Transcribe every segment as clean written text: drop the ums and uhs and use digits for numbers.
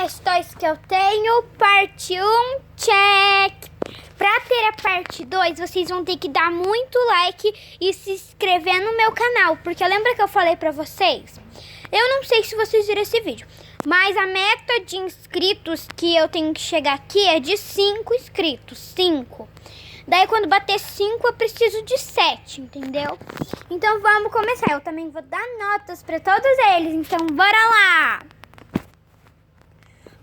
sugestões que eu tenho, parte 1, check. Pra ter a parte 2, vocês vão ter que dar muito like e se inscrever no meu canal. Porque lembra que eu falei pra vocês? Eu não sei se vocês viram esse vídeo, mas a meta de inscritos que eu tenho que chegar aqui é de 5 inscritos. 5. Daí quando bater 5 eu preciso de 7, entendeu? Então vamos começar. Eu também vou dar notas pra todos eles, então bora lá!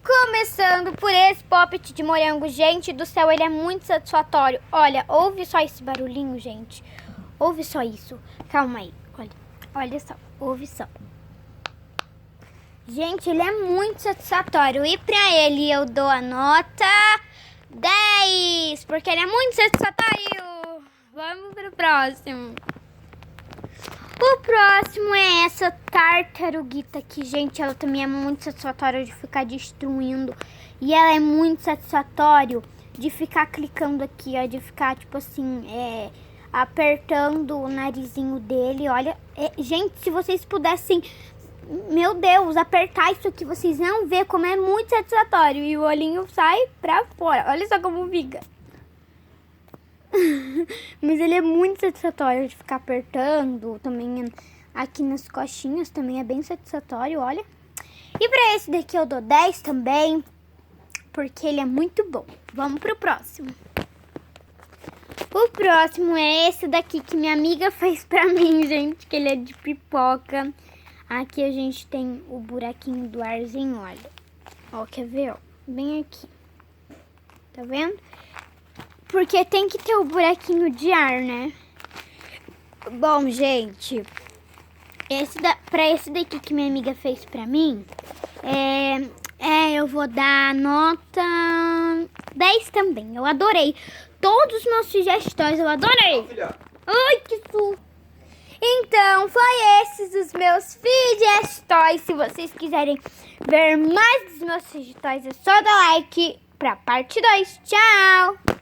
Começando por esse poppet de morango, gente do céu, ele é muito satisfatório. Olha, ouve só esse barulhinho, gente. Ouve só isso. Calma aí, olha só, ouve só. Gente, ele é muito satisfatório e pra ele eu dou a nota 10, porque ele é muito satisfatório. Vamos pro próximo. O próximo é essa tartaruguita aqui, gente. Ela também é muito satisfatória de ficar destruindo. E ela é muito satisfatório de ficar clicando aqui, ó. De ficar, tipo assim, apertando o narizinho dele. Olha, gente, se vocês pudessem, meu Deus, apertar isso aqui, vocês vão ver como é muito satisfatório. E o olhinho sai pra fora. Olha só como fica. Mas ele é muito satisfatório de ficar apertando. Também aqui nas costinhas também é bem satisfatório, olha. E pra esse daqui eu dou 10 também, porque ele é muito bom. Vamos pro próximo. O próximo é esse daqui que minha amiga fez pra mim, gente, que ele é de pipoca. Aqui a gente tem o buraquinho do arzinho, olha. Ó, quer ver, ó? Bem aqui. Tá vendo? Porque tem que ter o buraquinho de ar, né? Bom, gente, pra esse daqui que minha amiga fez pra mim, eu vou dar nota 10 também. Eu adorei. Todos os meus sugestões, eu adorei. Ai, que susto. Então, foi esses os meus sugestões. Se vocês quiserem ver mais dos meus sugestões, é só dar like pra parte 2. Tchau!